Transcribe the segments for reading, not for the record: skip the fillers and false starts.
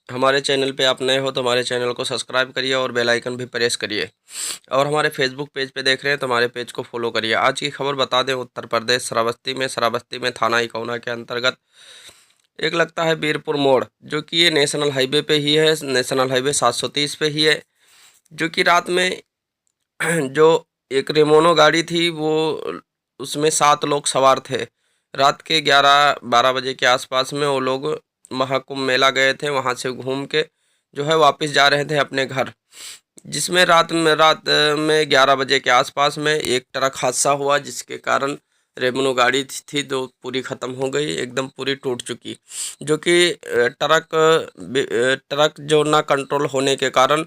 हमारे चैनल पे आप नए हो तो हमारे चैनल को सब्सक्राइब करिए और बेल आइकन भी प्रेस करिए। और हमारे फेसबुक पेज पे देख रहे हैं तो हमारे पेज को फॉलो करिए। आज की खबर बता दें, उत्तर प्रदेश श्रावस्ती में थाना इकौना के अंतर्गत एक लगता है बीरपुर मोड़, जो कि ये नेशनल हाईवे पे ही है, नेशनल हाईवे 730 पे ही है। जो कि रात में जो एक रेमोनो गाड़ी थी, वो उसमें 7 लोग सवार थे। रात के 11-12 बजे के आसपास में वो लोग महाकुंभ मेला गए थे, वहाँ से घूम के जो है वापस जा रहे थे अपने घर। जिसमें रात में 11 बजे के आसपास में एक ट्रक हादसा हुआ, जिसके कारण रेमोनो गाड़ी थी जो पूरी ख़त्म हो गई, एकदम पूरी टूट चुकी। जो कि ट्रक जो ना कंट्रोल होने के कारण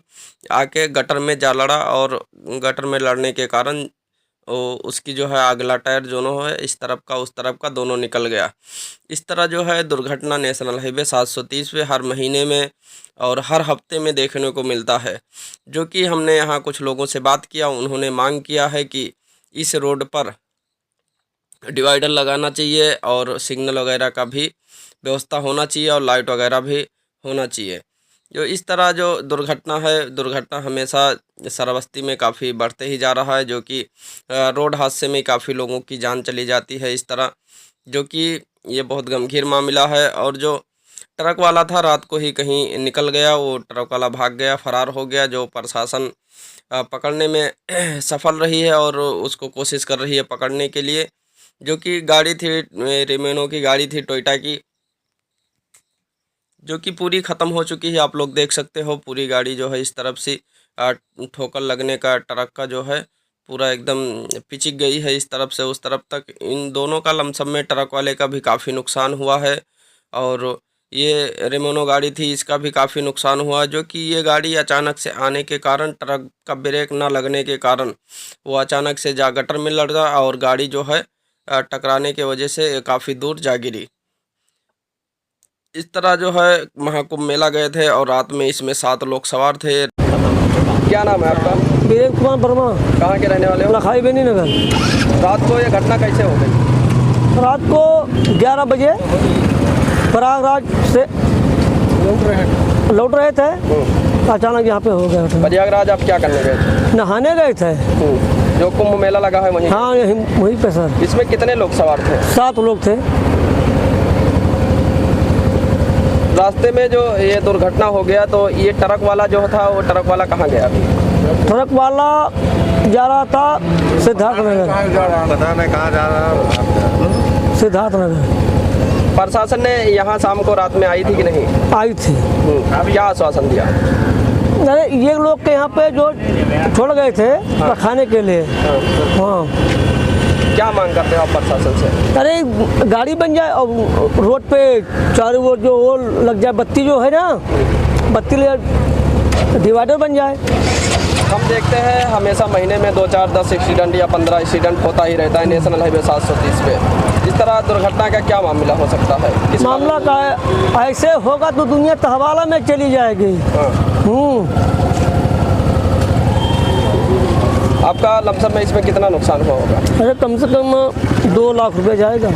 आके गटर में जा लड़ा, और गटर में लड़ने के कारण उसकी जो है अगला टायर दोनों है, इस तरफ का उस तरफ का दोनों निकल गया। इस तरह जो है दुर्घटना नेशनल हाईवे 730 पे हर महीने में और हर हफ्ते में देखने को मिलता है। जो कि हमने यहाँ कुछ लोगों से बात किया, उन्होंने मांग किया है कि इस रोड पर डिवाइडर लगाना चाहिए और सिग्नल वगैरह का भी व्यवस्था होना चाहिए और लाइट वगैरह भी होना चाहिए। जो इस तरह जो दुर्घटना हमेशा श्रावस्ती में काफ़ी बढ़ते ही जा रहा है। जो कि रोड हादसे में काफ़ी लोगों की जान चली जाती है इस तरह, जो कि ये बहुत गंभीर मामला है। और जो ट्रक वाला था रात को ही कहीं निकल गया, वो ट्रक वाला भाग गया, फरार हो गया। जो प्रशासन पकड़ने में सफल रही है और उसको कोशिश कर रही है पकड़ने के लिए। जो कि गाड़ी थी रेमेनो की गाड़ी थी टोयोटा की, जो कि पूरी ख़त्म हो चुकी है। आप लोग देख सकते हो पूरी गाड़ी जो है इस तरफ से ठोकर लगने का ट्रक का जो है पूरा एकदम पिचक गई है इस तरफ से उस तरफ तक। इन दोनों का लमसम में ट्रक वाले का भी काफ़ी नुकसान हुआ है, और ये रेमोनो गाड़ी थी इसका भी काफ़ी नुकसान हुआ। जो कि ये गाड़ी अचानक से आने के कारण, ट्रक का ब्रेक ना लगने के कारण वो अचानक से जा गटर में लड़ गया, और गाड़ी जो है टकराने के वजह से काफ़ी दूर जा गिरी। इस तरह जो है महाकुंभ मेला गए थे और रात में इसमें 7 लोग सवार थे। क्या नाम है आपका? वीरेंद्र कुमार वर्मा। कहाँ के रहने वाले हो? लखाई बेनी नगर। रात को ये घटना कैसे हो गई? रात को 11 बजे प्रयागराज से लौट रहे थे, अचानक यहाँ पे हो गया था। प्रयागराज आप क्या करने गए थे? नहाने गए थे। जो कुंभ मेला लगा है वहीं? हाँ, वहीं पे सर। इसमें कितने लोग सवार थे? 7 लोग थे। रास्ते में जो ये दुर्घटना हो गया, तो ये ट्रक वाला जो था, वो ट्रक वाला कहाँ गया? ट्रक वाला जा रहा था सिद्धार्थ नगर। पता नहीं कहाँ जा रहा। सिद्धार्थ नगर। प्रशासन ने यहाँ शाम को रात में आई थी कि नहीं? आई थी। क्या आश्वासन दिया? अरे ये लोग के यहाँ पे जो छोड़ गए थे खाने के लिए। हाँ। क्या मांग करते हो आप प्रशासन से? अरे गाड़ी बन जाए और रोड पे चारों ओर जो वो लग जाए, बत्ती जो है ना, बत्ती डिवाइडर बन जाए। हम देखते हैं हमेशा महीने में 2, 4, 10 एक्सीडेंट या 15 एक्सीडेंट होता ही रहता है नेशनल हाईवे 730 पे। इस तरह दुर्घटना का क्या मामला हो सकता है? किस मामला का ऐसे होगा तो दुनिया तहवाला में चली जाएगी। आपका लमसम में इसमें कितना नुकसान हुआ होगा? अरे कम से कम 2 लाख रुपए जाएगा।